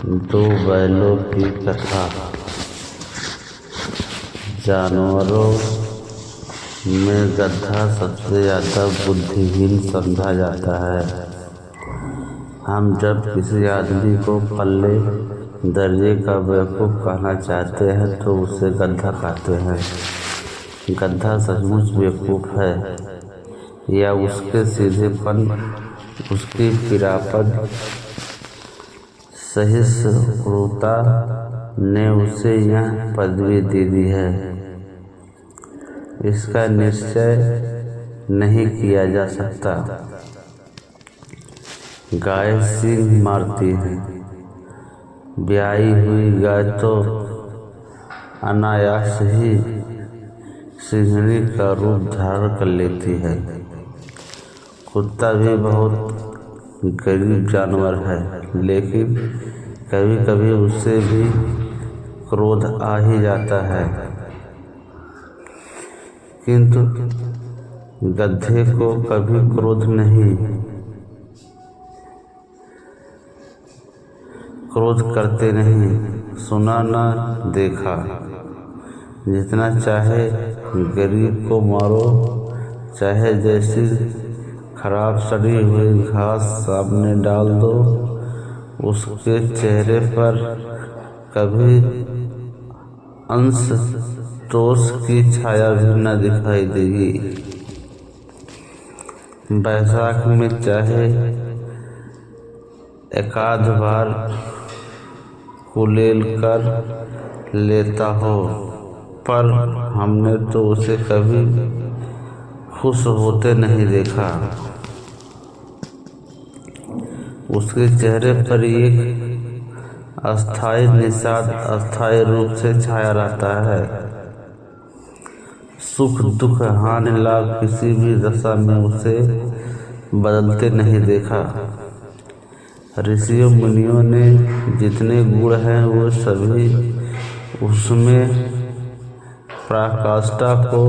दो बैलों की कथा। जानवरों में गधा सबसे ज़्यादा बुद्धिहीन समझा जाता है। हम जब किसी आदमी को पल्ले दर्जे का बेवकूफ़ कहना चाहते हैं तो उसे गधा कहते हैं। गधा सचमुच बेवकूफ़ है या उसके सीधेपन, उसकी पिरापन, सहिष्णुता ने उसे यह पदवी दे दी है, इसका निश्चय नहीं किया जा सकता। गाय सींग मारती है। ब्याही हुई गाय तो अनायास ही सिंहनी का रूप धारण कर लेती है। कुत्ता भी बहुत गरीब जानवर है, लेकिन कभी कभी उससे भी क्रोध आ ही जाता है। किंतु गधे को कभी क्रोध करते नहीं, सुना न देखा। जितना चाहे गरीब को मारो, चाहे जैसी खराब सड़ी हुई घास सामने डाल दो, उसके चेहरे पर कभी अंश तोष की छाया भी न दिखाई देगी। बैसाख में चाहे एकाध बार कुलेल कर लेता हो, पर हमने तो उसे कभी खुश होते नहीं देखा। उसके चेहरे पर एक अस्थायी निषाद अस्थायी रूप से छाया रहता है। सुख दुख हानि लाभ किसी भी दशा में उसे बदलते नहीं देखा। ऋषियों मुनियों ने जितने गुण हैं वो सभी उसमें पराकाष्ठा को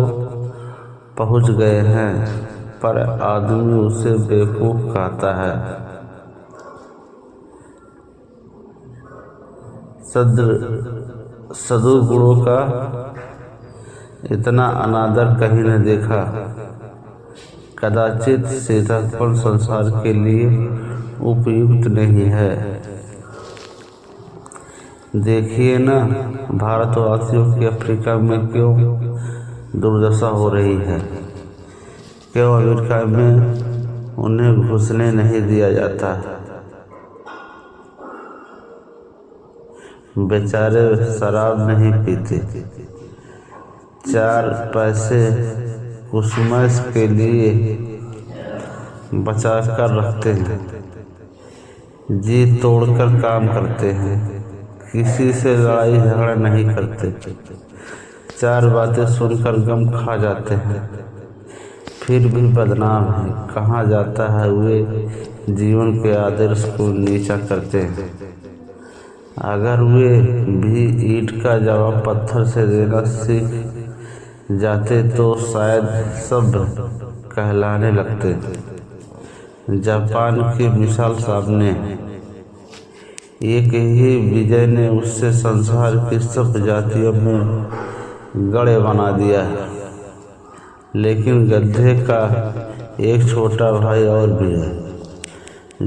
पहुँच गए हैं, पर आदमी उसे बेवकूफ़ कहता है। सद्गुणों का इतना अनादर कहीं न देखा। कदाचित सीधापन संसार के लिए उपयुक्त नहीं है। देखिए न, भारतवासियों की अफ्रीका में क्यों दुर्दशा हो रही है। क्यों अमेरिका में उन्हें घुसने नहीं दिया जाता। बेचारे शराब नहीं पीते, 4 पैसे कुसुमैश के लिए बचा कर रखते हैं, जी तोड़कर काम करते हैं, किसी से लड़ाई झगड़ा नहीं करते, 4 बातें सुनकर गम खा जाते हैं, फिर भी बदनाम है। कहाँ जाता है वे जीवन के आदर्श को नीचा करते हैं। अगर वे भी ईंट का जवाब पत्थर से देना सीख जाते तो शायद सब कहलाने लगते। जापान की मिसाल सामने, एक ही विजय ने उससे संसार की सब जातियों में गड़े बना दिया। लेकिन गधे का एक छोटा भाई और भी है,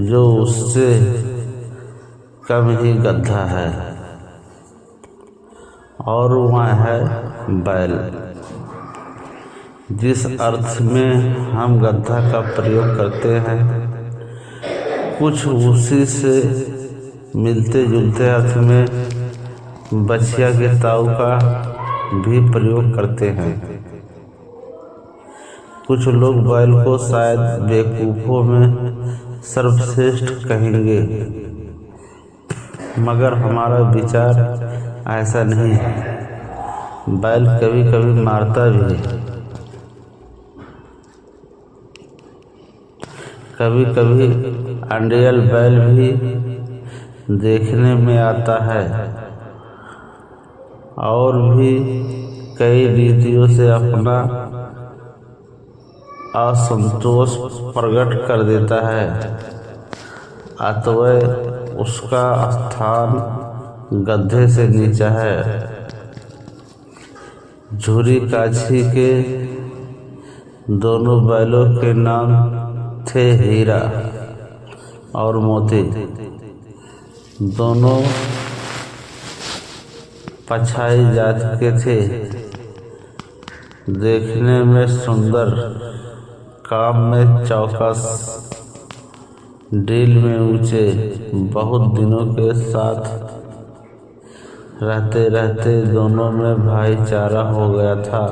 जो उससे कम ही गधा है, और वह है बैल। जिस अर्थ में हम गधा का प्रयोग करते हैं, कुछ उसी से मिलते जुलते अर्थ में बछिया के ताऊ का भी प्रयोग करते हैं। कुछ लोग बैल को शायद बेवकूफ़ों में सर्वश्रेष्ठ कहेंगे, मगर हमारा विचार ऐसा नहीं है। बैल कभी कभी मारता भी है, कभी कभी अंडियल बैल भी देखने में आता है, और भी कई रीतियों से अपना असंतोष प्रकट कर देता है। अतएव उसका स्थान गड्ढे से नीचा है। झूरी काछी के दोनों बैलों के नाम थे हीरा और मोती। दोनों पछाई जात के थे, देखने में सुंदर, काम में चौकस, डील में ऊंचे। बहुत दिनों के साथ रहते रहते दोनों में भाईचारा हो गया था।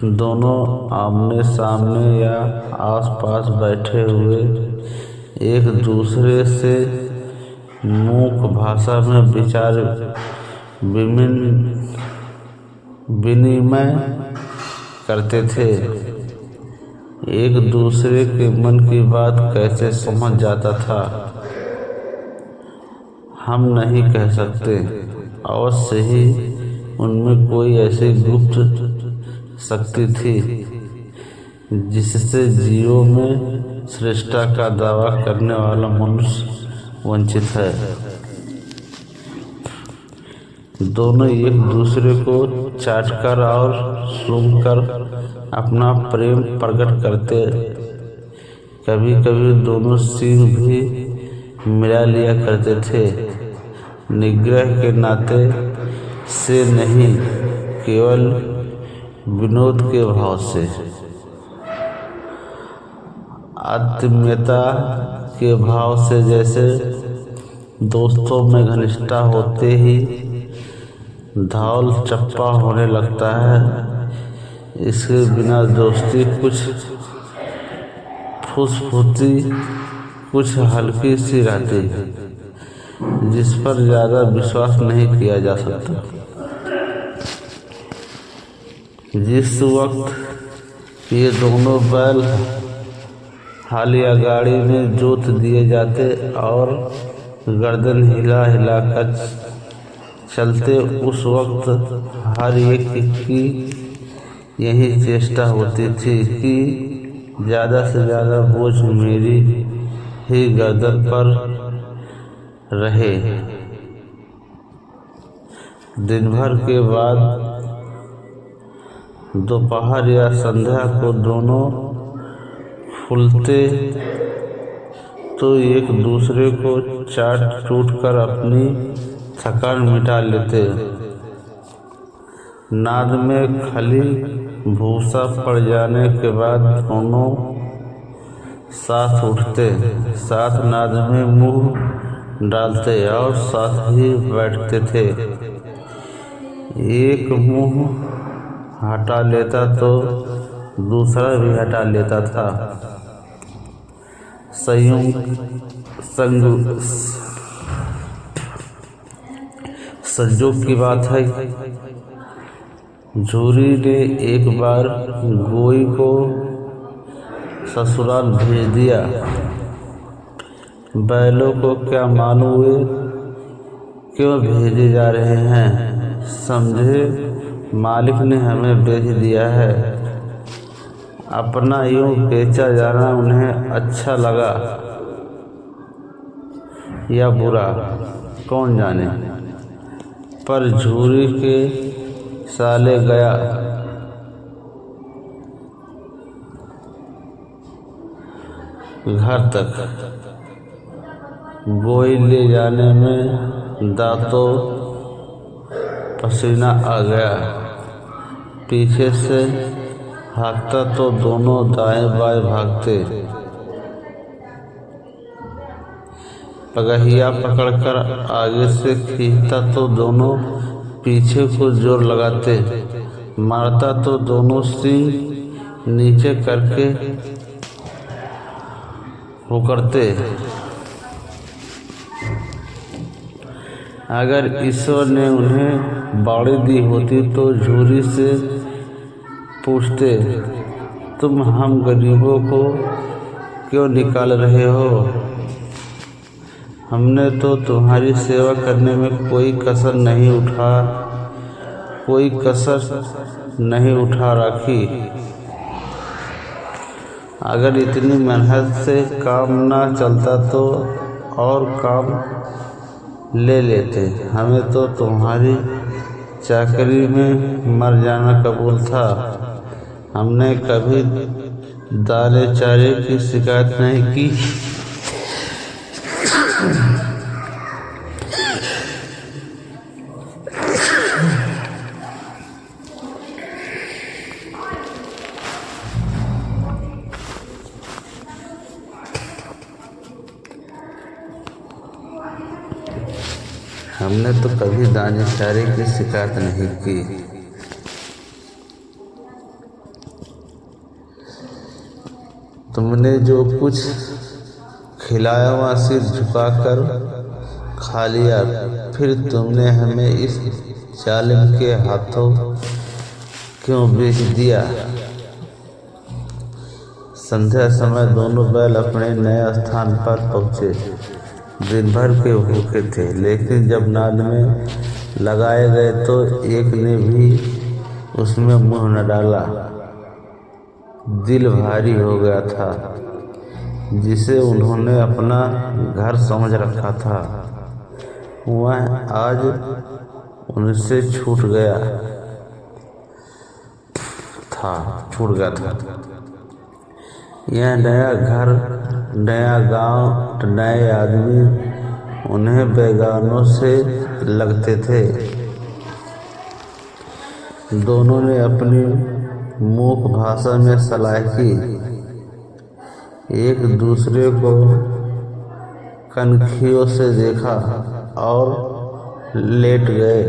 दोनों आमने सामने या आसपास बैठे हुए एक दूसरे से मूक भाषा में विचार विनिमय करते थे। एक दूसरे के मन की बात कैसे समझ जाता था हम नहीं कह सकते। अवश्य ही उनमें कोई ऐसी गुप्त शक्ति थी जिससे जीवों में श्रेष्ठता का दावा करने वाला मनुष्य वंचित है। दोनों एक दूसरे को चाटकर और सूंघकर अपना प्रेम प्रकट करते। कभी कभी दोनों सींग भी मिला लिया करते थे, निग्रह के नाते से नहीं, केवल विनोद के भाव से। आत्मीयता के भाव से, जैसे दोस्तों में घनिष्ठता होते ही धौल चप्पा होने लगता है। इसके बिना दोस्ती कुछ फुसफुसी, कुछ हल्की सी रहती है, जिस पर ज़्यादा विश्वास नहीं किया जा सकता। जिस वक्त ये दोनों बैल हालिया गाड़ी में जोत दिए जाते और गर्दन हिला हिला कर चलते, उस वक्त हर एक की यही चेष्टा होती थी कि ज़्यादा से ज़्यादा बोझ मेरी ही गर्दन पर रहे। दिन भर के बाद दोपहर या संध्या को दोनों फूलते तो एक दूसरे को चाट चूट कर अपनी थकान मिटा लेते। नाद में खली भूसा पड़ जाने के बाद दोनों साथ उठते, साथ नाद में मुंह डालते और साथ ही बैठते थे। एक मुंह हटा लेता तो दूसरा भी हटा लेता था। संयोग की बात है, झूरी ने एक बार गोई को ससुराल भेज दिया। बैलों को क्या मालूम वे क्यों भेजे जा रहे हैं। समझे मालिक ने हमें भेज दिया है। अपना यूं बेचा जाना उन्हें अच्छा लगा या बुरा, कौन जाने, पर झूरी के साले गया। घर तक गोई ले जाने में दांतों पसीना आ गया। पीछे से भागता तो दोनों दाएं बाएं भागते। पगहिया पकड़कर आगे से खींचता तो दोनों पीछे को जोर लगाते। मारता तो दोनों सींग नीचे करके उकड़ते। अगर ईश्वर ने उन्हें बाड़ी दी होती तो झूरी से पूछते, तुम हम गरीबों को क्यों निकाल रहे हो। हमने तो तुम्हारी सेवा करने में कोई कसर नहीं उठा रखी। अगर इतनी मेहनत से काम ना चलता तो और काम ले लेते। हमें तो तुम्हारी चाकरी में मर जाना कबूल था। हमने कभी दाने चारे की शिकायत नहीं की। हमने तो कभी दाने चारे की शिकायत नहीं की। तुमने जो कुछ खिलाया वहाँ सिर झुकाकर खा लिया, फिर तुमने हमें इस जालिम के हाथों क्यों बेच दिया। संध्या समय दोनों बैल अपने नए स्थान पर पहुँचे। दिन भर के भूखे थे, लेकिन जब नाद में लगाए गए तो एक ने भी उसमें मुंह न डाला। दिल भारी हो गया था, जिसे उन्होंने अपना घर समझ रखा था, वह आज उनसे छूट गया था। यह नया घर, नया गांव, नए आदमी उन्हें बेगानों से लगते थे। दोनों ने अपनी मूक भाषा में सलाह की, एक दूसरे को कनखियों से देखा और लेट गए।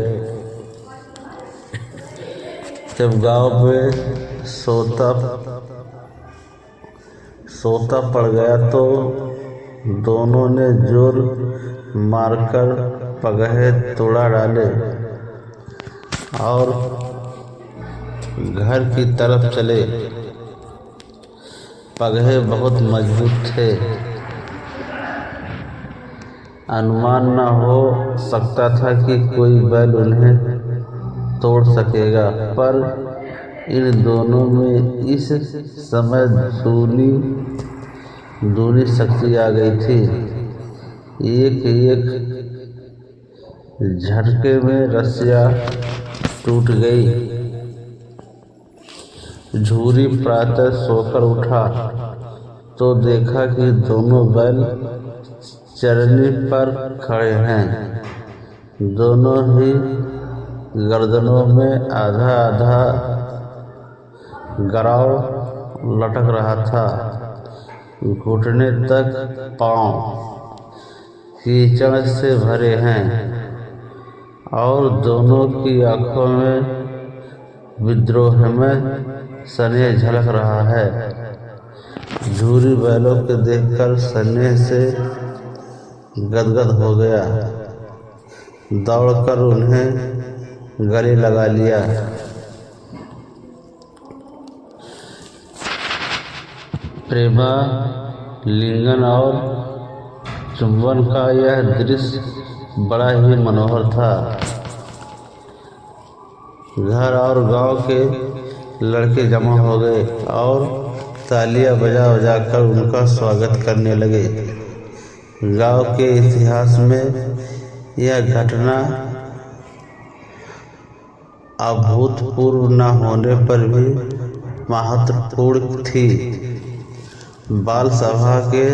जब गांव में सोता पड़ गया तो दोनों ने जोर मारकर पगहे तोड़ा डाले और घर की तरफ चले। पगहे बहुत मजबूत थे, अनुमान न हो सकता था कि कोई बैल उन्हें तोड़ सकेगा, पर इन दोनों में इस समय दूनी शक्ति आ गई थी। एक झटके में रस्सियाँ टूट गई। झूरी प्रातः सोकर उठा तो देखा कि दोनों बैल चरनी पर खड़े हैं। दोनों ही गर्दनों में आधा आधा गराव लटक रहा था। घुटने तक पांव कीचड़ से भरे हैं और दोनों की आंखों में विद्रोह में स्नेह झलक रहा है। झूरी बैलों के देखकर स्नेह से गदगद हो गया, दौड़कर उन्हें गले लगा लिया। प्रेमा लिंगन और चुंबन का यह दृश्य बड़ा ही मनोहर था। घर और गांव के लड़के जमा हो गए और तालियां बजा बजाकर उनका स्वागत करने लगे। गांव के इतिहास में यह घटना अभूतपूर्व न होने पर भी महत्वपूर्ण थी। बाल सभा के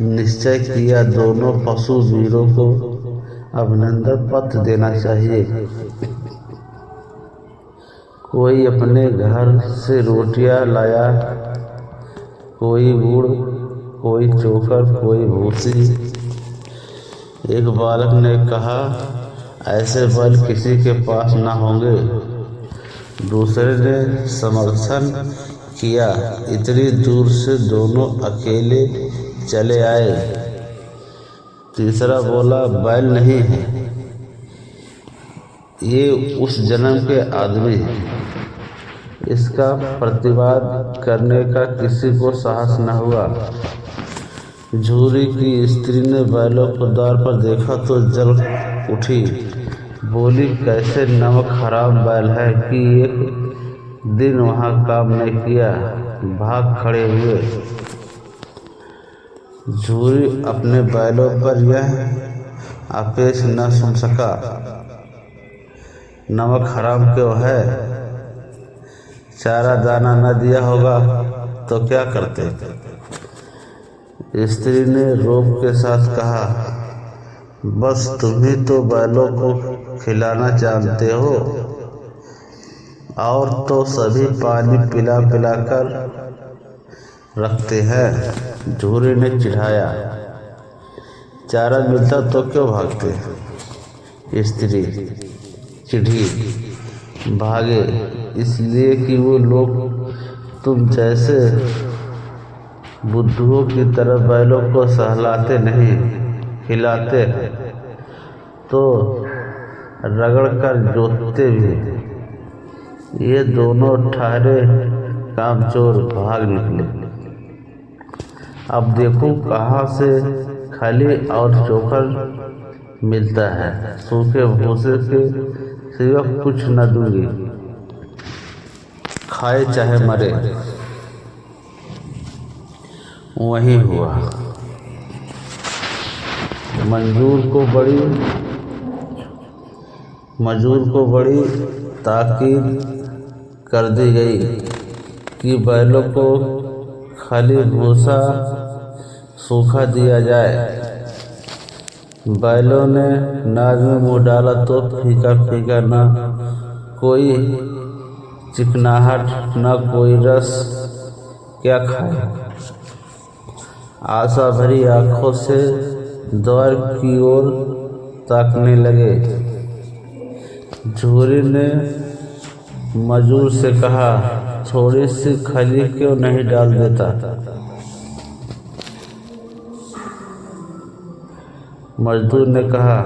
निश्चय किया दोनों पशु वीरों को अभिनंदन पत्र देना चाहिए। कोई अपने घर से रोटियां लाया, कोई गुड़, कोई चोकर, कोई भूसी। एक बालक ने कहा, ऐसे बल किसी के पास न होंगे। दूसरे ने समर्थन किया, इतनी दूर से दोनों अकेले चले आए। तीसरा बोला, बैल नहीं है, ये उस जन्म के आदमी हैं। इसका प्रतिवाद करने का किसी को साहस न हुआ। झूरी की स्त्री ने बैलों को द्वार पर देखा तो जल उठी, बोली, कैसे नमक खराब बैल है कि एक दिन वहाँ काम नहीं किया। भाग खड़े हुए। झूरी अपने बैलों पर यह आपेश न सुन सका। नमक हराम क्यों है? चारा दाना न दिया होगा तो क्या करते? स्त्री ने रोब के साथ कहा, बस तुम ही तो बैलों को खिलाना जानते हो, और तो सभी पानी पिला पिला कर रखते हैं। झूरी ने चिढ़ाया, चारा मिलता तो क्यों भागते? स्त्री चिढ़ी, भागे इसलिए कि वो लोग तुम जैसे बुद्धुओं की तरह बैलों को सहलाते नहीं, खिलाते तो रगड़ कर जोतते भी। ये दोनों ठहरे कामचोर भाग निकले। अब देखो कहाँ से खली और चोकर मिलता है, सूखे भूसे के सिवा कुछ न दूंगी, खाए चाहे मरे। वही हुआ। मजदूर को बड़ी ताकीद कर दी गई कि बैलों को खाली भूसा सूखा दिया जाए। बैलों ने नाद में मुँह डाला तो फीका फीका, न कोई चिकनाहट न कोई रस, क्या खाए। आशा भरी आंखों से द्वार की ओर ताकने लगे। झूरी ने मजदूर से कहा, थोड़ी सी खली क्यों नहीं डाल देता? मजदूर ने कहा,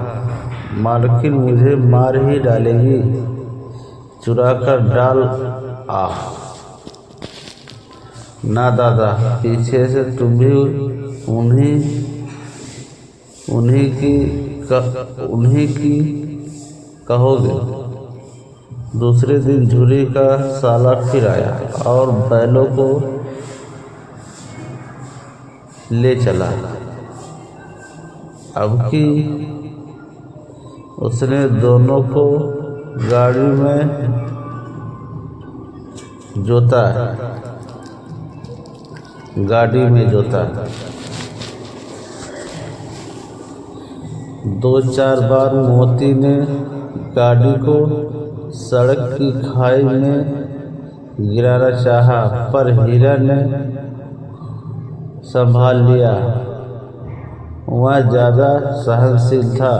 मालकिन मुझे मार ही डालेगी, चुरा कर डाल आ। ना दादा, पीछे से तुम भी उन्हीं की कहोगे। दूसरे दिन झूरी का साला फिर आया और बैलों को ले चला। अब की उसने दोनों को गाड़ी में जोता। दो चार बार मोती ने गाड़ी को सड़क की खाई में गिराना चाहा, पर हीरा ने संभाल लिया। वह ज्यादा सहनशील था।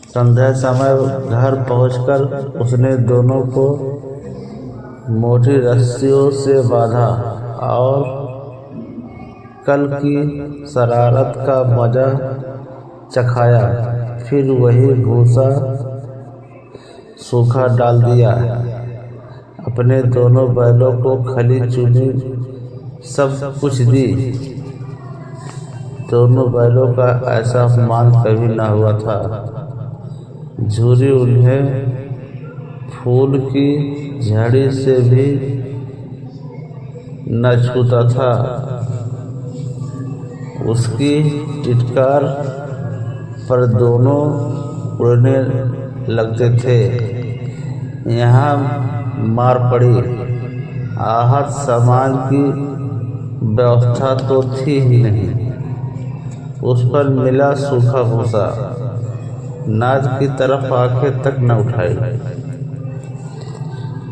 संध्या समय घर पहुंचकर उसने दोनों को मोटी रस्सियों से बांधा और कल की शरारत का मजा चखाया। फिर वही भूसा सूखा डाल दिया। अपने दोनों बैलों को खली चुनी सब कुछ दी। दोनों बैलों का ऐसा अपमान कभी न हुआ था। झूरी उन्हें फूल की झाड़ी से भी न छूता था। उसकी टिटकार पर दोनों उड़ने लगते थे। यहाँ मार पड़ी। आहत सामान की व्यवस्था तो थी ही नहीं। उस पर मिला सूखा भूसा। नाज की तरफ आंखें तक न उठाई।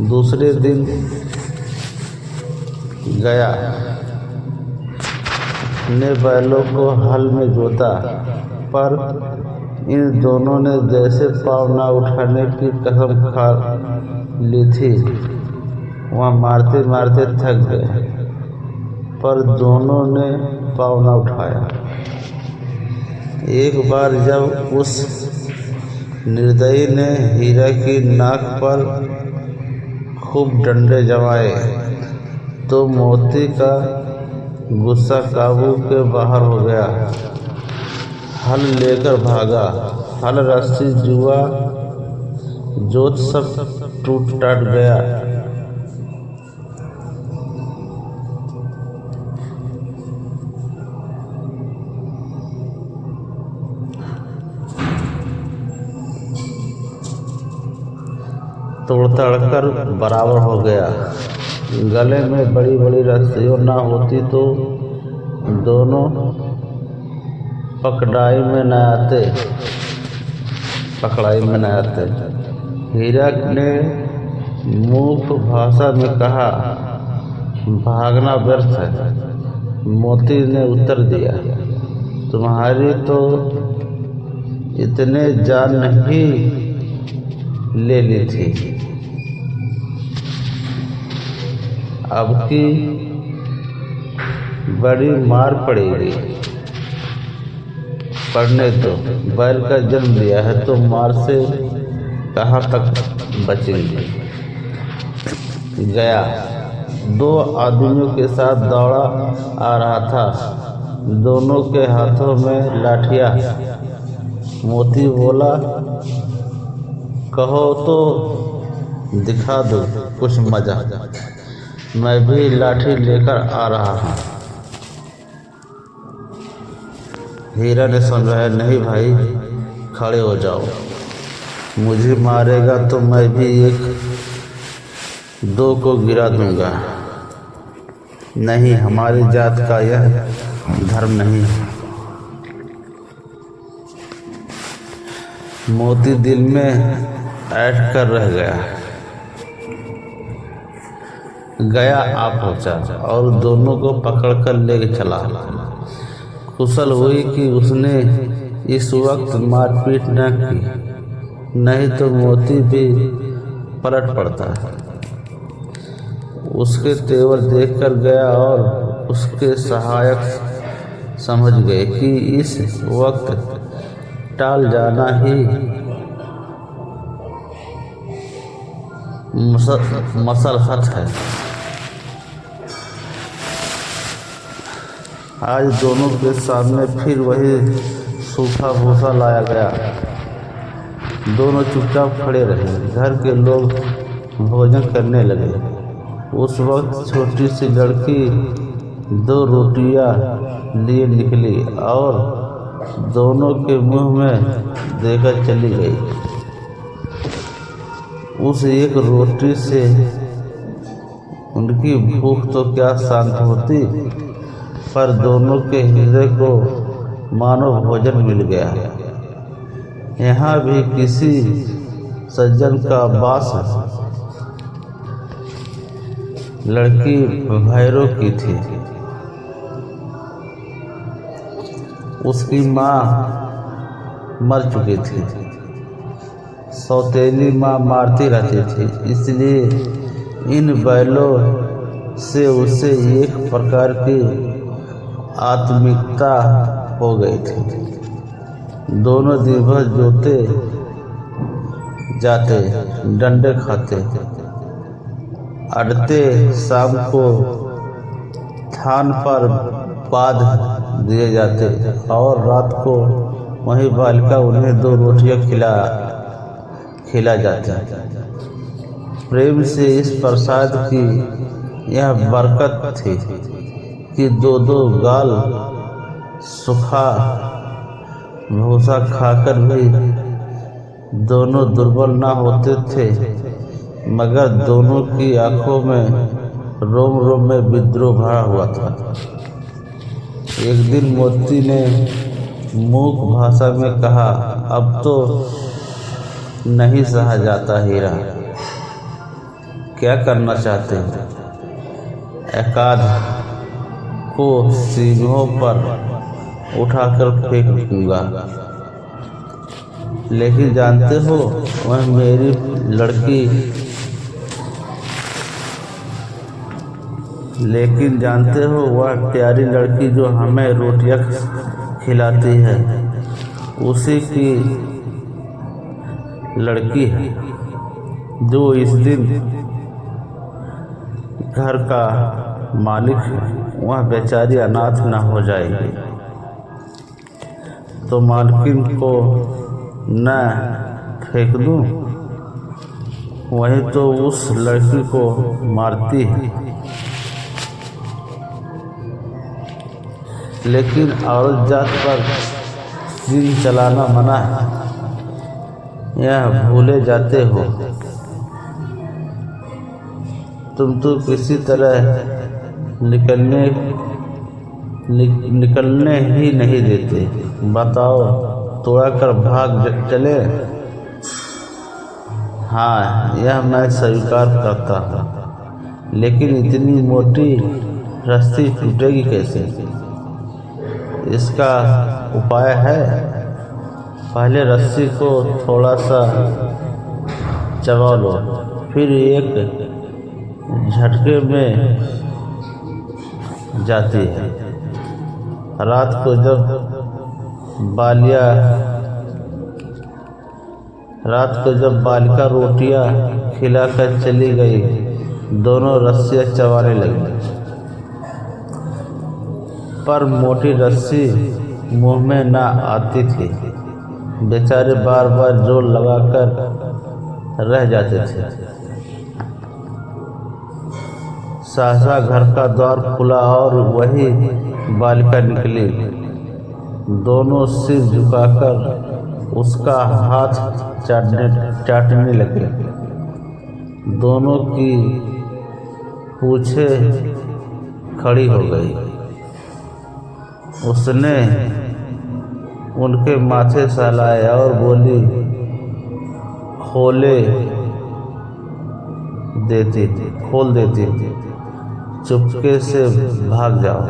दूसरे दिन गया ने बैलों को हल में जोता, पर इन दोनों ने जैसे पाँव न उठाने की कसम खा ली थी। वहाँ मारते मारते थक गए, पर दोनों ने पाँव न उठाया। एक बार जब उस निर्दयी ने हीरा की नाक पर खूब डंडे जमाए तो मोती का गुस्सा काबू के बाहर हो गया। हल लेकर भागा। हल, रस्सी, जुआ, जोत सब टूट टाट गया। तोड़ कर बराबर हो गया। गले में बड़ी बड़ी रस्सियों ना होती तो दोनों पकड़ाई में न आते। हीरा ने मूक भाषा में कहा, भागना व्यर्थ है। मोती ने उत्तर दिया, तुम्हारी तो इतने जान नहीं ले ली थी, अब की बड़ी मार पड़ेगी। पढ़ने दो, बैल का जन्म दिया है तो मार से कहाँ तक बचेंगे। गया 2 आदमियों के साथ दौड़ा आ रहा था, दोनों के हाथों में लाठियाँ। मोती बोला, कहो तो दिखा दो कुछ मजा, मैं भी लाठी लेकर आ रहा हूँ। हीरा ने समझाया, नहीं भाई, खड़े हो जाओ, मुझे मारेगा तो मैं भी 1-2 को गिरा दूंगा। नहीं, हमारी जात का यह धर्म नहीं है। मोती दिल में ऐठ कर रह गया आ पहुंचा और दोनों को पकड़कर ले चला। कुशल हुई कि उसने इस वक्त मारपीट न की, नहीं तो मोती भी पलट पड़ता। उसके तेवर देखकर गया और उसके सहायक समझ गए कि इस वक्त टाल जाना ही मसलहत है। आज दोनों के सामने फिर वही सूखा भूसा लाया गया। दोनों चुपचाप खड़े रहे। घर के लोग भोजन करने लगे। उस वक्त छोटी सी लड़की 2 रोटियां लिए निकली और दोनों के मुंह में देकर चली गई। उस एक रोटी से उनकी भूख तो क्या शांत होती, पर दोनों के हृदय को मानो भोजन मिल गया। यहाँ भी किसी सज्जन का वास है। लड़की भैरों की थी। उसकी माँ मर चुकी थी। सौतेली माँ मारती रहती थी, इसलिए इन बैलों से उसे एक प्रकार की आत्मिकता हो गई थी। दोनों दिन भर जोते जाते, डंडे खाते, अड़ते, शाम को थान पर बांध दिए जाते और रात को वही बालिका उन्हें 2 रोटियां खिला जाती। प्रेम से इस प्रसाद की यह बरकत थी कि 2-2 गाल सूखा भूसा खाकर भी दोनों दुर्बल ना होते थे, मगर दोनों की आंखों में रोम रोम में विद्रोह भरा हुआ था। एक दिन मोती ने मूक भाषा में कहा, अब तो नहीं सहा जाता हीरा, क्या करना चाहते हो? एकाध को सींगों पर उठाकर फेंक दूंगा, लेकिन जानते हो वह मेरी लड़की, लेकिन जानते हो वह प्यारी लड़की जो हमें रोटियां खिलाती है, उसी की लड़की है, जो इस दिन घर का मालिक है। वह बेचारी अनाथ न हो जाएगी तो मालकिन को न फेंक दूं, वही तो उस लड़की को मारती है। लेकिन औरत जात पर सींग चलाना मना है, यह भूले जाते हो। तुम तो किसी तरह निकलने ही नहीं देते। बताओ, तोड़ा कर भाग चले? हाँ, यह मैं स्वीकार करता हूँ, लेकिन इतनी मोटी रस्सी टूटेगी कैसे? इसका उपाय है। पहले रस्सी को थोड़ा सा चबा लो, फिर एक झटके में जाती है। रात को जब बालिका रोटियां खिलाकर चली गई, दोनों रस्सियां चबाने लगी, पर मोटी रस्सी मुंह में ना आती थी। बेचारे बार बार जोर लगाकर रह जाते थे। सहसा घर का द्वार खुला और वही बालिका निकली। दोनों सिर झुकाकर उसका हाथ चाटने लगे। दोनों की पूंछें खड़ी हो गई। उसने उनके माथे सहलाए और बोली, खोल देती थी, चुपके से भाग जाओ,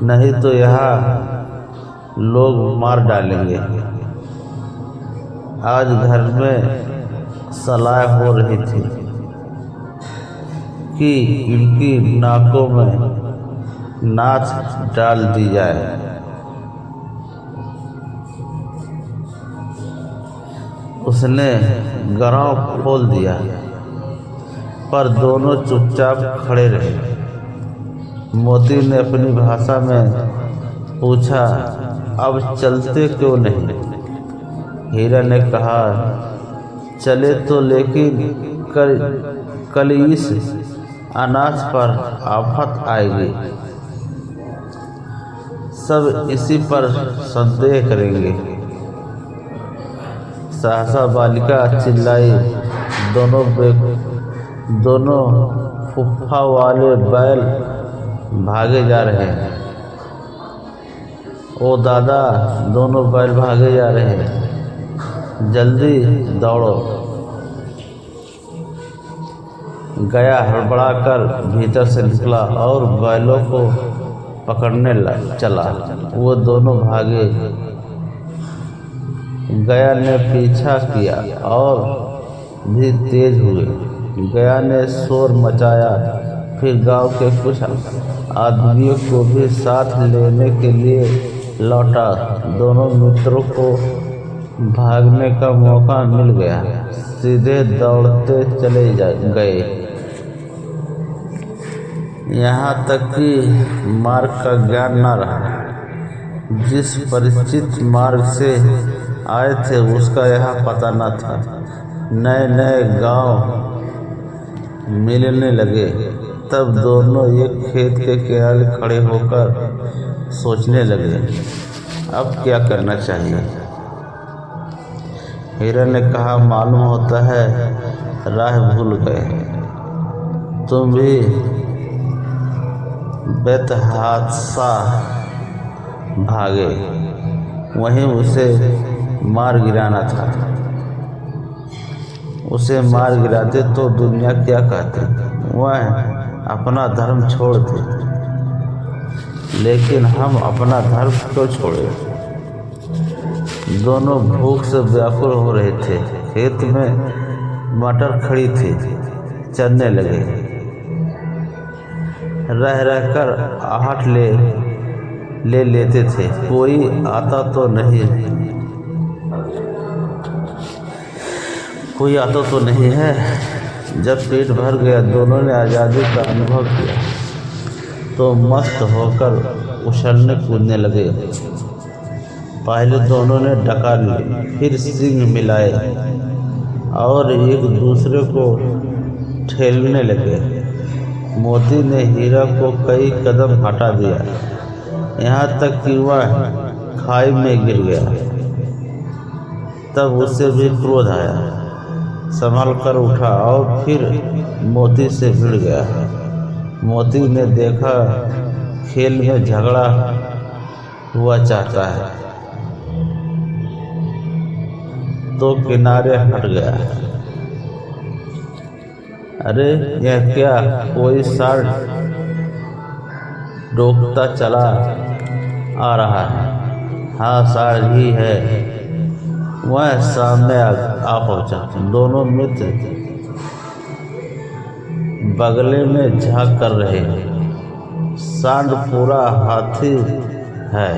नहीं तो यहाँ लोग मार डालेंगे। आज घर में सलाह हो रही थी कि इनकी नाकों में नाथ डाल दी जाए। उसने गराव खोल दिया, पर दोनों चुपचाप खड़े रहे। मोती ने अपनी भाषा में पूछा, अब चलते क्यों नहीं? हीरा ने कहा, चले तो, लेकिन कल इस अनाज पर आफत आएगी। सब इसी पर संदेह करेंगे। सहसा बालिका चिल्लाई, दोनों फुफ्फा वाले बैल भागे जा रहे हैं। ओ दादा, दोनों बैल भागे जा रहे हैं, जल्दी दौड़ो। गया हड़बड़ा कर भीतर से निकला और बैलों को पकड़ने चला। वो दोनों भागे। गया ने पीछा किया और भी तेज हुए। गया ने शोर मचाया, फिर गांव के कुछ आदमियों को भी साथ लेने के लिए लौटा। दोनों मित्रों को भागने का मौका मिल गया, सीधे दौड़ते चले गए, यहाँ तक कि मार्ग का ज्ञान न रहा। जिस परिचित मार्ग से आए थे उसका यहाँ पता न था। नए नए गांव मिलने लगे। तब दोनों एक खेत के किनारे खड़े होकर सोचने लगे, अब क्या करना चाहिए। हीरा ने कहा, मालूम होता है राह भूल गए। तुम भी बेतहासा भागे, वहीं उसे मार गिराना था। उसे मार गिराते तो दुनिया क्या कहती, वह अपना धर्म छोड़ दे। लेकिन हम अपना धर्म क्यों छोड़े? दोनों भूख से व्याकुल हो रहे थे। खेत में मटर खड़ी थी, चरने लगे। रह रहकर आहट ले लेते थे, कोई आता तो नहीं है। जब पेट भर गया, दोनों ने आज़ादी का अनुभव किया तो मस्त होकर उछलने कूदने लगे। पहले दोनों ने डकार ली, फिर सींग मिलाए और एक दूसरे को ठेलने लगे। मोती ने हीरा को कई कदम हटा दिया, यहाँ तक कि वह खाई में गिर गया। तब उसे भी क्रोध आया। संभल कर उठा और फिर मोती से भिड़ गया। मोती ने देखा खेल में झगड़ा हुआ चाहता है तो किनारे हट गया। अरे यह क्या, कोई सांड रोकता चला आ रहा है। हाँ, सांड ही है। वह सामने आ पहुंचा। दोनों मित्र बगले में झांक कर रहे हैं। सांड पूरा हाथी है,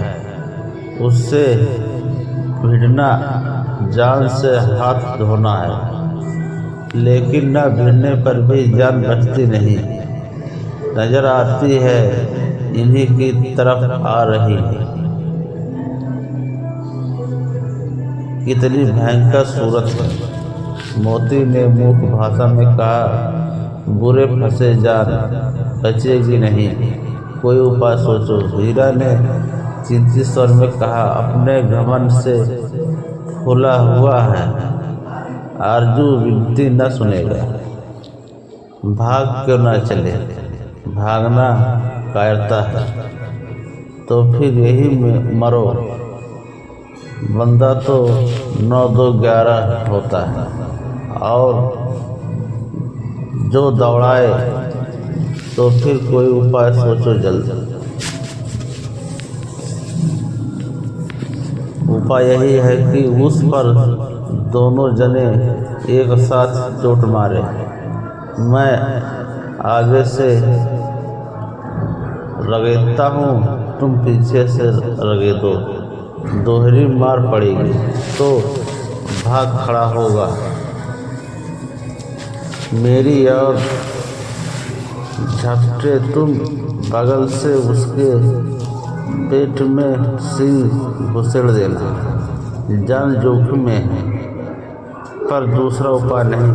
उससे भिड़ना जान से हाथ धोना है, लेकिन न भिड़ने पर भी जान बचती नहीं। नजर आती है इन्हीं की तरफ आ रही है। कितनी भयंकर सूरत है। मोती ने मूक भाषा में कहा, बुरे फंसे जान बचेगी नहीं, कोई उपाय सोचो। हीरा ने चिंतित स्वर में कहा, अपने घमंड से फूला हुआ है, आरजू विनती न सुनेगा। भाग क्यों न चले, भागना कायरता है तो फिर यही मरो। बंदा तो 9-2-11 होता है, और जो दौड़ाए तो फिर कोई उपाय सोचो जल्दी। उपाय यही है कि उस पर दोनों जने एक साथ चोट मारे। मैं आगे से रगेता हूँ, तुम पीछे से रगेदो। दोहरी मार पड़ेगी तो भाग खड़ा होगा। मेरी और झपटे तुम बगल से उसके पेट में सिंह घुसेड़ देना। जान जोखिम में है, पर दूसरा उपाय नहीं।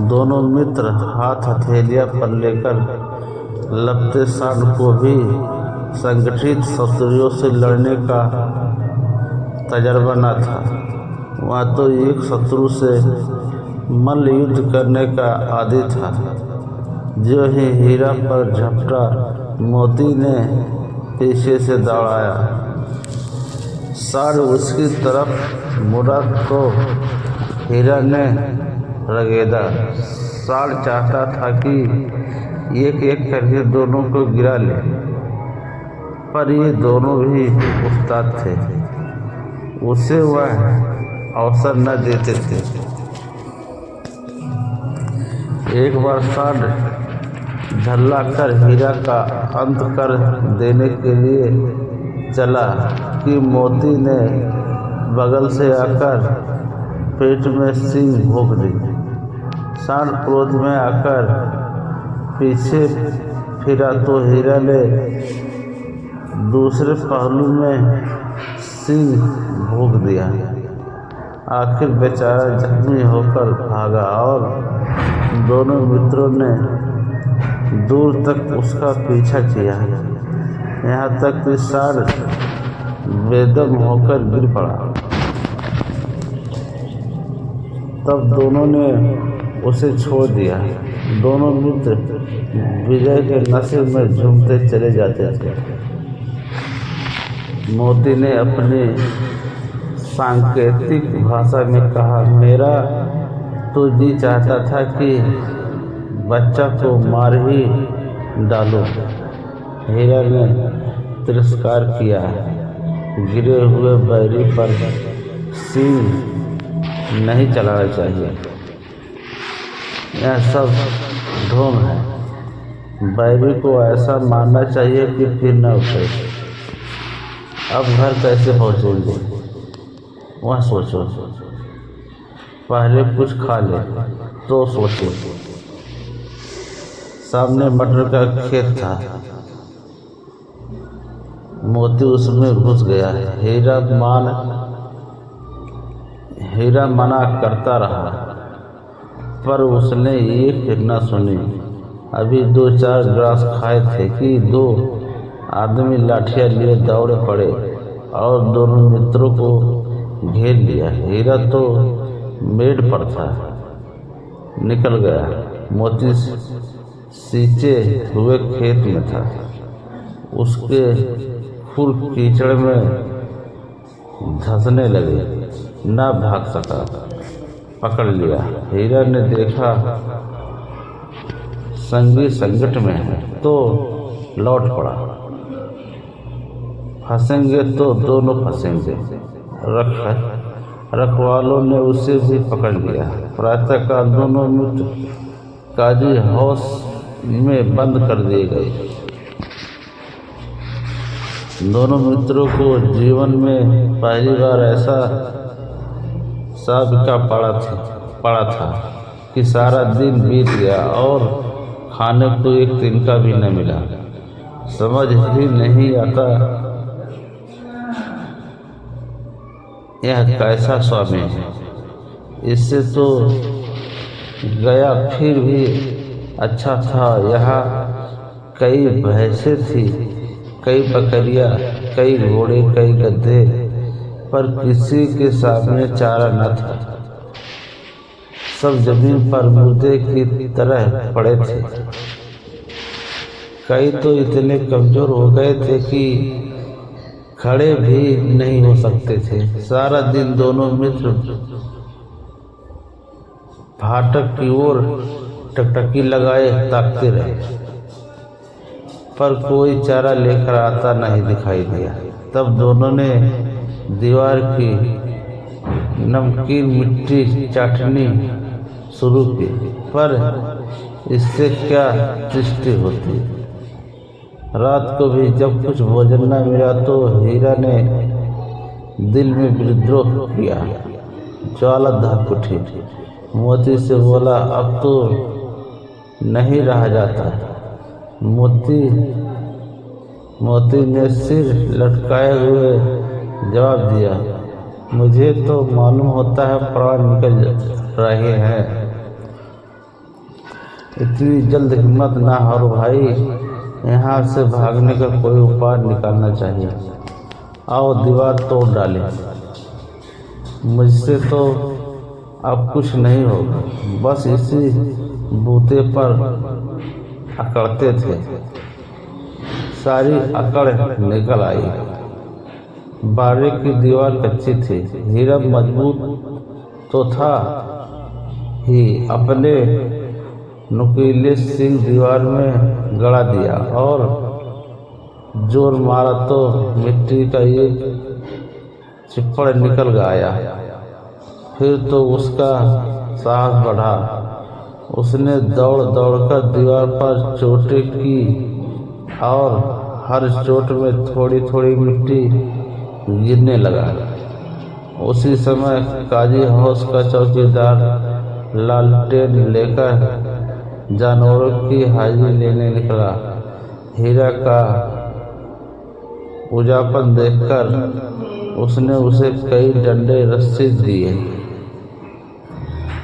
दोनों मित्र हाथ हथेलियां पर लेकर लपटे सांड को भी संगठित शत्रुओं से लड़ने का तजर्बा न था। वह तो एक शत्रु से मल्ल युद्ध करने का आदी था। जो ही हीरा पर झपटा, मोती ने पीछे से दौड़ाया। सांड उसकी तरफ मुड़ा तो हीरा ने रगेदा। सांड चाहता था कि एक एक करके दोनों को गिरा ले, पर ये दोनों भी उस्ताद थे, उसे वह अवसर न देते थे। एक बार सांड झल्ला कर हीरा का अंत कर देने के लिए चला कि मोती ने बगल से आकर पेट में सींग भोंक दी। सांड क्रोध में आकर पीछे फिरा तो हीरा ने दूसरे पहलू में सींग भोंक दिया। आखिर बेचारा जख्मी होकर भागा और दोनों मित्रों ने दूर तक उसका पीछा किया, यहाँ तक कि सांड बेदम होकर गिर पड़ा। तब दोनों ने उसे छोड़ दिया। दोनों मित्र विजय के नशे में झूमते चले जाते थे। मोती ने अपनी सांकेतिक भाषा में कहा, मेरा तो जी चाहता था कि बच्चा को मार ही डालो। हीरा ने तिरस्कार किया। गिरे हुए बैरी पर सींग नहीं चलाना चाहिए, यह सब ढोंग है। बैरी को ऐसा मारना चाहिए कि फिर न उठे। अब घर कैसे पहुँचेंगे, वह सोचो। पहले कुछ खा ले तो सोचो। सामने मटर का खेत था, मोती उसमें घुस गया। हीरा मना करता रहा, पर उसने एक न सुनी। अभी 2-4 ग्रास खाए थे कि 2 आदमी लाठियां लिए दौड़े पड़े और दोनों मित्रों को घेर लिया। हीरा तो मेड़ पर था, निकल गया। मोती सींचे हुए खेत में था, उसके फूल कीचड़ में धंसने लगे, ना भाग सका, पकड़ लिया। हीरा ने देखा संगी संकट में है तो लौट पड़ा, फंसेंगे तो दोनों फंसेंगे। रखवालों ने उसे भी पकड़ लिया। प्रातःकाल दोनों मित्र काजी हाउस में बंद कर दिए गए। दोनों मित्रों को जीवन में पहली बार ऐसा साबिका पड़ा था कि सारा दिन बीत गया और खाने को एक तिनका भी न मिला। समझ ही नहीं आता यह कैसा स्वामी है। इससे तो गया फिर भी अच्छा था। यहाँ कई भैंसें थी, कई बकरियां, कई घोड़े, कई गधे, पर किसी के सामने चारा न था। सब जमीन पर मुर्दे की तरह पड़े थे। कई तो इतने कमजोर हो गए थे कि खड़े भी नहीं हो सकते थे। सारा दिन दोनों मित्र फाटक की ओर टकटकी लगाए ताकते रहे, पर कोई चारा लेकर आता नहीं दिखाई दिया। तब दोनों ने दीवार की नमकीन मिट्टी चाटनी शुरू की, पर इससे क्या दृष्टि होती। रात को भी जब कुछ भोजन न मिला तो हीरा ने दिल में विद्रोह किया। ज्वाला धक उठी। मोती से बोला, अब तो नहीं रहा जाता। मोती ने सिर लटकाए हुए जवाब दिया, मुझे तो मालूम होता है प्राण निकल रहे हैं। इतनी जल्द हिम्मत ना हारो भाई, यहाँ से भागने का कोई उपाय निकालना चाहिए। आओ दीवार तोड़ डाले। मुझसे तो अब कुछ नहीं होगा। बस इसी बूते पर अकड़ते थे। सारी अकड़ निकल आई। बाड़े की दीवार कच्ची थी। हीरा मजबूत तो था ही, अपने नुकीले सिंह दीवार में गड़ा दिया और जोर मारा तो मिट्टी का एक चिप्पड़ निकल आया। फिर तो उसका साहस बढ़ा। उसने दौड़ दौड़कर दीवार पर चोटें की और हर चोट में थोड़ी थोड़ी मिट्टी गिरने लगा। उसी समय काजी हाउस का चौकीदार लालटेन लेकर जानवरों की हाजिरी लेने निकला। हीरा का उजापन देखकर उसने उसे कई डंडे रस्सी दिए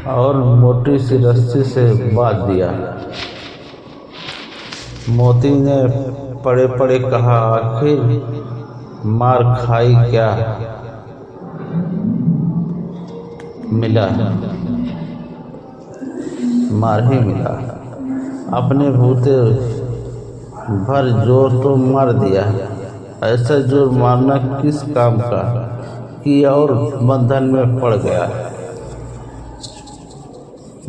और मोटी सी रस्सी से बांध दिया। मोती ने पड़े पड़े कहा, आखिर मार खाई क्या मिला? मार ही मिला। अपने भूते भर जोर तो मार दिया। ऐसा जोर मारना किस काम का कि और बंधन में पड़ गया।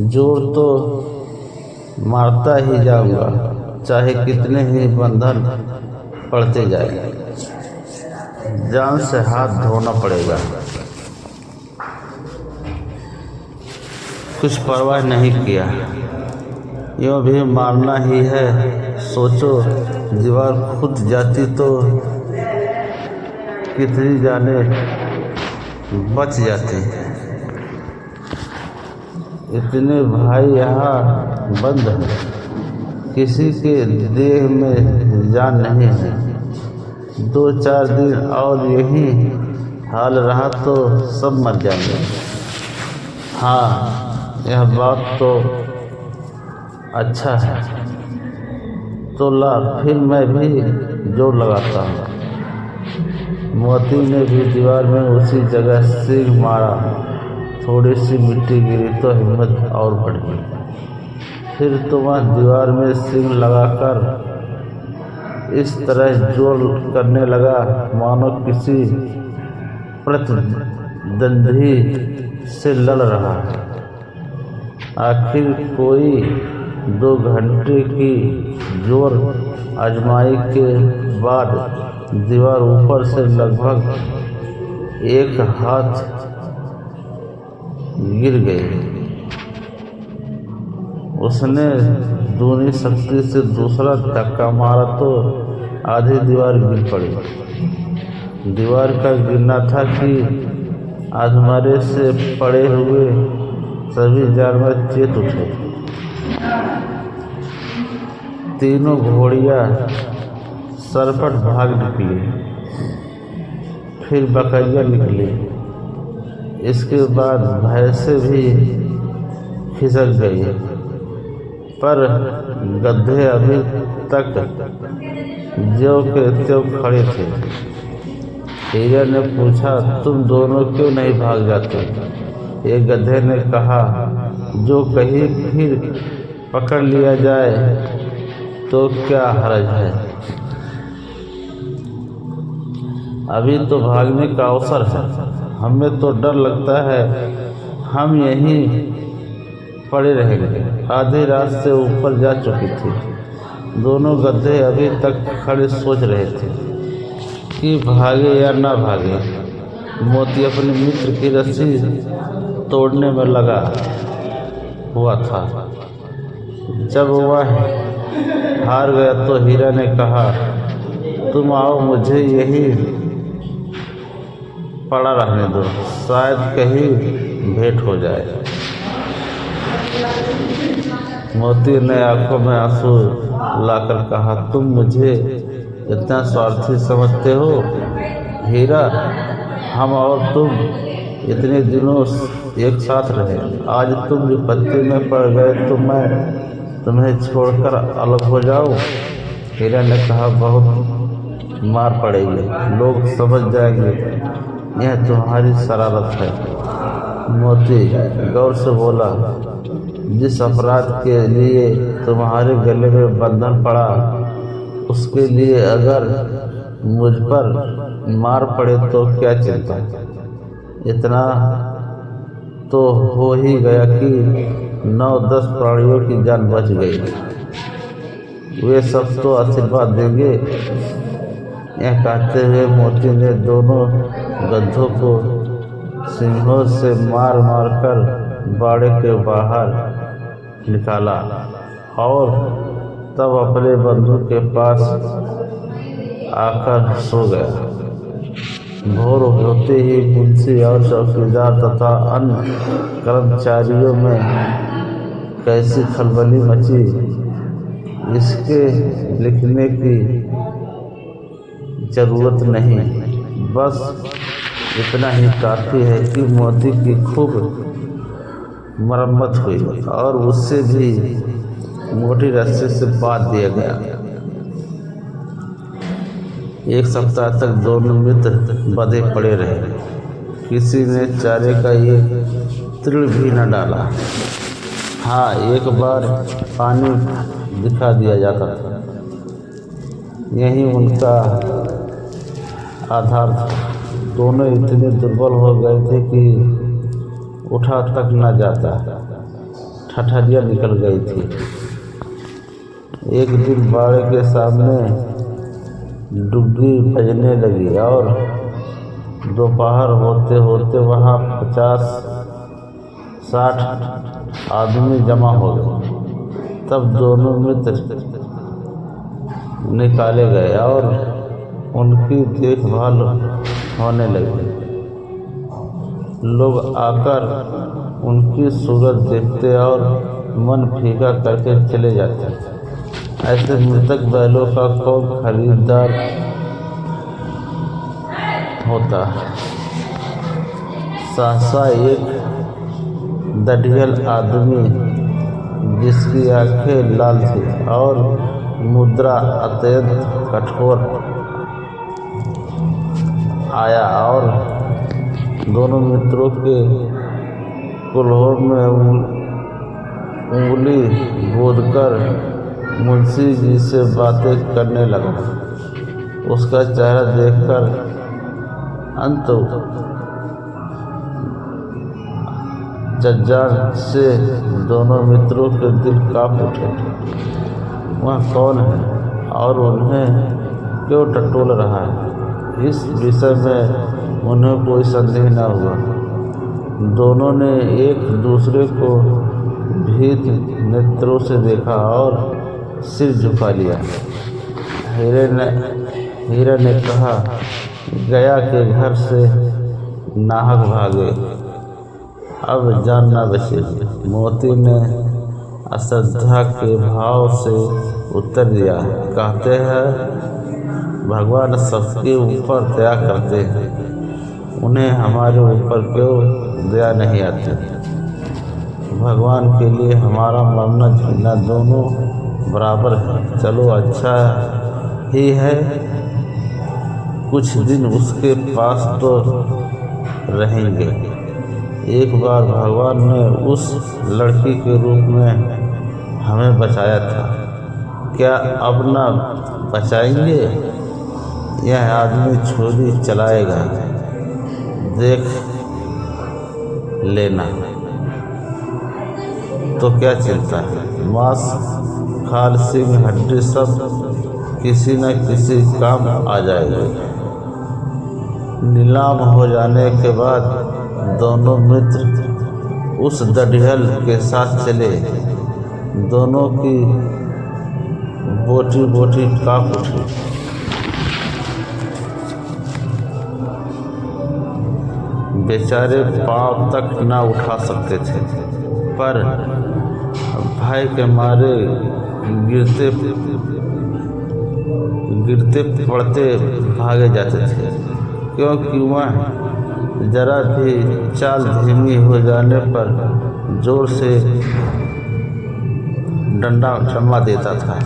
जोर तो मारता ही जाऊंगा, चाहे कितने ही बंधन पड़ते जाए। जान से हाथ धोना पड़ेगा। कुछ परवाह नहीं किया। यूँ भी मारना ही है। सोचो, दीवार खुद जाती तो कितनी जाने बच जाती। इतने भाई यहाँ बंद हैं, किसी के देह में जान नहीं है। 2-4 दिन और यही हाल रहा तो सब मर जाएंगे। हाँ, यह बात तो अच्छा है। तो ला, फिर मैं भी जोर लगाता हूँ। मोती ने भी दीवार में उसी जगह सिर मारा थोड़ी सी मिट्टी गिरी तो हिम्मत और बढ़ी। फिर तो वह दीवार में सिंग लगाकर इस तरह जोर करने लगा मानो किसी प्रतिद्वंदी से लड़ रहा है। आखिर कोई 2 घंटे की जोर आजमाई के बाद दीवार ऊपर से लगभग 1 हाथ गिर गई। उसने दूनी शक्ति से दूसरा धक्का मारा तो आधी दीवार गिर पड़ी। दीवार का गिरना था कि आधमरे से पड़े हुए सभी जानवर चेत उठे। तीनों घोड़ियां सरपट भाग निकली, फिर बकरियां निकली। इसके बाद भैंसें भी खिसक गई, पर गधे अभी तक ज्यों के त्यों खड़े थे। हीरा ने पूछा, तुम दोनों क्यों नहीं भाग जाते? एक गधे ने कहा, जो कहीं फिर पकड़ लिया जाए तो क्या हर्ज है, अभी तो भागने का अवसर है। हमें तो डर लगता है हम यहीं पड़े रहेंगे। आधी रात से ऊपर जा चुकी थी। दोनों गधे अभी तक खड़े सोच रहे थे कि भागे या ना भागे। मोती अपने मित्र की रस्सी तोड़ने में लगा हुआ था। जब वह हार गया तो हीरा ने कहा, तुम आओ, मुझे यही पड़ा रहने दो, शायद कहीं भेंट हो जाए। मोती ने आंखों में आंसू लाकर कहा, तुम मुझे इतना स्वार्थी समझते हो? हीरा, हम और तुम इतने दिनों एक साथ रहे, आज तुम विपत्ति में पड़ गए तो मैं तुम्हें छोड़कर अलग हो जाऊं? हीरा ने कहा, बहुत मार पड़ेगी, लोग समझ जाएंगे यह तुम्हारी शरारत है। मोती गौर से बोला, जिस अपराध के लिए तुम्हारे गले में बंधन पड़ा, उसके लिए अगर मुझ पर मार पड़े तो क्या चिंता। इतना तो हो ही गया कि 9-10 प्राणियों की जान बच गई। वे सब तो आशीर्वाद देंगे। यह कहते हुए मोती ने दोनों गधों को सिंहों से मार मार कर बाड़े के बाहर निकाला और तब अपने बंधु के पास आकर सो गया। भोर होते ही मुंशी और चौकीदार तथा अन्य कर्मचारियों में कैसी खलबली मची, इसके लिखने की जरूरत नहीं। बस इतना ही काफ़ी है कि मोती की खूब मरम्मत हुई और उससे भी मोटी रस्सी से बांध दिया गया। 1 सप्ताह तक दोनों मित्र बंधे पड़े रहे। किसी ने चारे का ये तृण भी न डाला। हाँ, एक बार पानी दिखा दिया जाता था, यही उनका आधार था। दोनों इतने दुर्बल हो गए थे कि उठा तक न जाता, ठठरियाँ निकल गई थी। एक दिन बाड़े के सामने डुग्गी बजने लगी और दोपहर होते होते वहाँ 50-60 आदमी जमा हो गए। तब दोनों मित्र निकाले गए और उनकी देखभाल होने लगी। लोग आकर उनकी सूरत देखते और मन फीका करके चले जाते। ऐसे मृतक बैलों का कौन खरीदार होता। सहसा एक दढ़ियल आदमी, जिसकी आंखें लाल थी और मुद्रा अत्यंत कठोर, आया और दोनों मित्रों के कुल्होर में उंगली गोदकर मुंशी जी से बातें करने लगा। उसका चेहरा देखकर अंत जज्जान से दोनों मित्रों के दिल कांप उठे। वह कौन है और उन्हें क्यों टटोल रहा है, इस विषय में उन्हें कोई संदेह न हुआ। दोनों ने एक दूसरे को भीत नेत्रों से देखा और सिर झुका लिया। हीरा ने कहा, गया के घर से नाहक भागे, अब जान न बचेगी। मोती ने अश्रद्धा के भाव से उत्तर दिया, कहते हैं भगवान सबके ऊपर दया करते हैं, उन्हें हमारे ऊपर क्यों दया नहीं आती। भगवान के लिए हमारा मरना जीना दोनों बराबर है। चलो अच्छा ही है, कुछ दिन उसके पास तो रहेंगे। एक बार भगवान ने उस लड़की के रूप में हमें बचाया था, क्या अब न बचाएंगे। यह आदमी छुरी चलाएगा, देख लेना। तो क्या चिंता है, मांस खाल सिंह हड्डी सब किसी न किसी काम आ जाएगा। नीलाम हो जाने के बाद दोनों मित्र उस दढ़ियल के साथ चले। दोनों की बोटी बोटी कांप उठी। बेचारे पांव तक न उठा सकते थे, पर भय के मारे गिरते पड़ते भागे जाते थे, क्योंकि वह जरा भी चाल धीमी हो जाने पर जोर से डंडा चमवा देता था।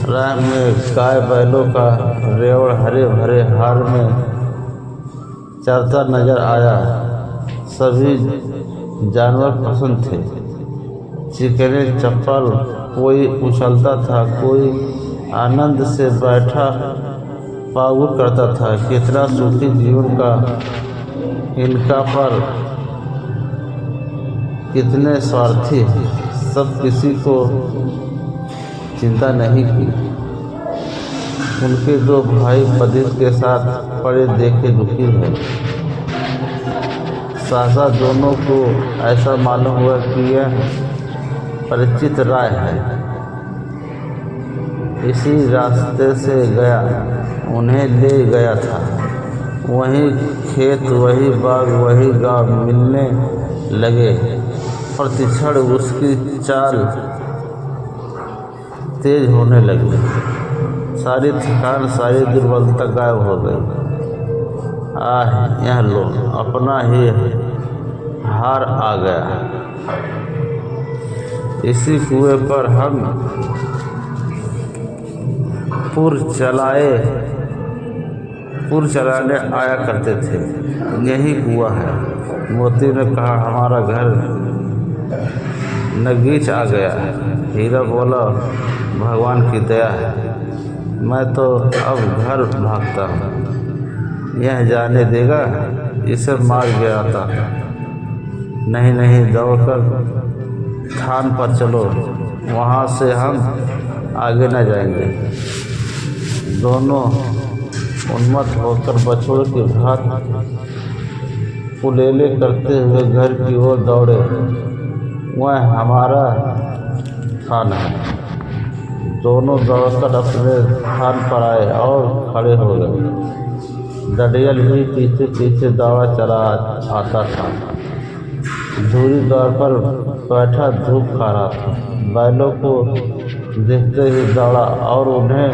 राह में गाय बैलों का रेवड़ हरे भरे हार में चरता नजर आया। सभी जानवर पसंद थे। चिकने चप्पल, कोई उछलता था, कोई आनंद से बैठा पागुर करता था। कितना सुखी जीवन का इनका, पर कितने स्वार्थी, सब किसी को चिंता नहीं की। उनके दो भाई पदित के साथ पड़े देखे दुखी है। सहसा दोनों को ऐसा मालूम हुआ कि यह परिचित राय है, इसी रास्ते से गया, उन्हें ले गया था। वही खेत, वही बाग, वही गांव मिलने लगे। प्रतिक्षण उसकी चाल तेज होने लगी। सारी थकान, सारी दुर्बलता गायब हो गई। यह लो, अपना ही हार आ गया। इसी कुएं पर हम पुर चलाने आया करते थे, यही कुआं है। मोती ने कहा, हमारा घर नगीच आ गया। हीरा बोला, भगवान की दया है, मैं तो अब घर भागता हूँ। यह जाने देगा, इसे मार गया था। नहीं, दौड़कर थान पर चलो, वहाँ से हम आगे न जाएंगे। दोनों उन्मत्त होकर बछड़े के भात उलेले करते हुए घर की ओर दौड़े। वह हमारा थान है। दोनों दौड़कर अपने थान पर आए और खड़े हो गए। दढ़ियल भी पीछे पीछे दौड़ा चला आता था। धूरी दौड़ पर बैठा धूप खा रहा था। बैलों को देखते ही दौड़ा और उन्हें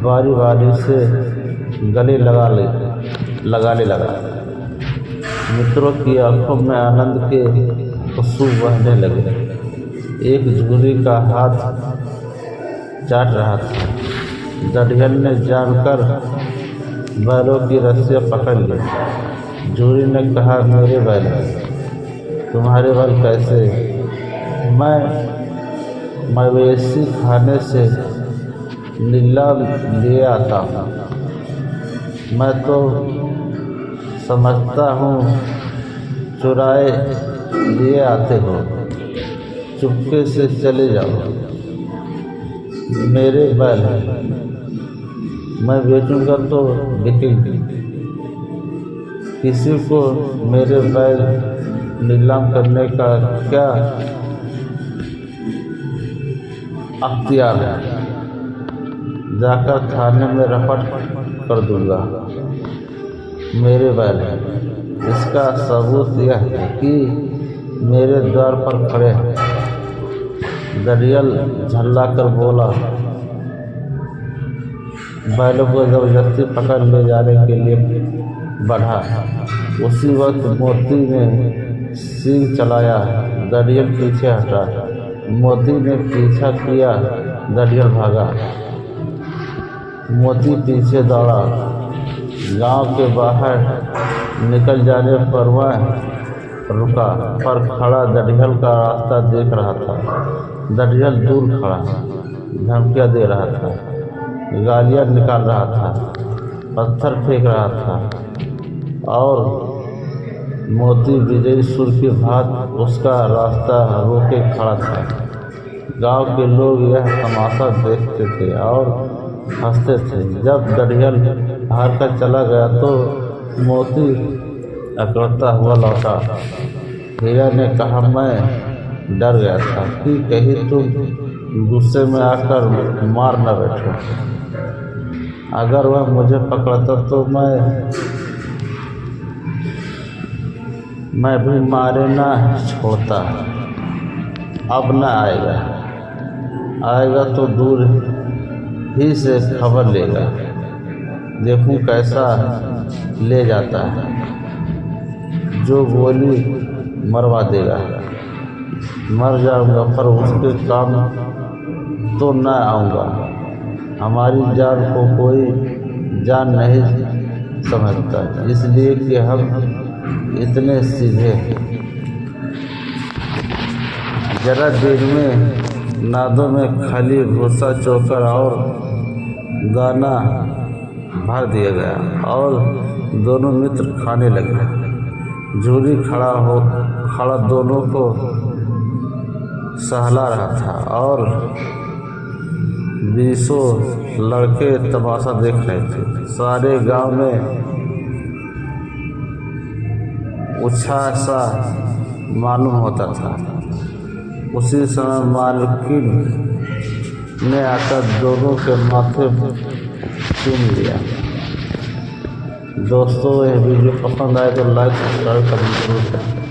बारी बारी से गले लगाने लगा। मित्रों की आंखों में आनंद के आंसू बहने लगे। एक झूरी का हाथ चाट रहा था। दढ़ियल ने जानकर बैलों की रस्सियां पकड़ ली। झूरी ने कहा, मेरे बैल तुम्हारे बल कैसे? मैं मवेशी खाने से नीलाम लिए आता हूँ। मैं तो समझता हूँ चुराए लिए आते हो। चुपके से चले जाओ। मेरे बैल मैं बेचूंगा तो बिकेंगे। किसी को मेरे बैल नीलाम करने का क्या अख्तियार है? जाकर थाने में रपट कर दूंगा। मेरे बैल इसका सबूत यह है कि मेरे द्वार पर खड़े हैं। दरियल झल्ला कर बोला। बैलों को जबरदस्ती पकड़ ले जाने के लिए बढ़ा। उसी वक्त मोती ने सींग चलाया। दरियल पीछे हटा। मोती ने पीछा किया। दरियल भागा। मोती पीछे दौड़ा। गांव के बाहर निकल जाने पर वह रुका, पर खड़ा दरियल का रास्ता देख रहा था। दरियल दूर खड़ा धमकियाँ दे रहा था, गालियाँ निकाल रहा था, पत्थर फेंक रहा था और मोती विजयी सुर के भात उसका रास्ता रोके खड़ा था। गांव के लोग यह तमाशा देखते थे और हंसते थे। जब दरियल हार कर चला गया तो मोती अकड़ता हुआ लौटा। हीरा ने कहा, मैं डर गया था कि कहीं तुम गुस्से में आकर मार न बैठो। अगर वह मुझे पकड़ता तो मैं भी मारे ना छोड़ता। अब न आएगा तो दूर ही से खबर लेगा। देखूं कैसा ले जाता है। जो गोली मरवा देगा। मर जाऊंगा पर उसके काम तो न आऊँगा। हमारी जान को कोई जान नहीं समझता, इसलिए कि हम इतने सीधे। जरा देर में नादों में खाली भूसा चोकर और दाना भर दिया गया और दोनों मित्र खाने लगे। झूली खड़ा दोनों को सहला रहा था और 20 लड़के तमाशा देख रहे थे। सारे गांव में उत्साह सा मालूम होता था। उसी समय मालकिन ने आकर दोनों के माथे चूम लिया। दोस्तों, यह वीडियो पसंद आए तो लाइक सब्सक्राइब करना जरूर करें।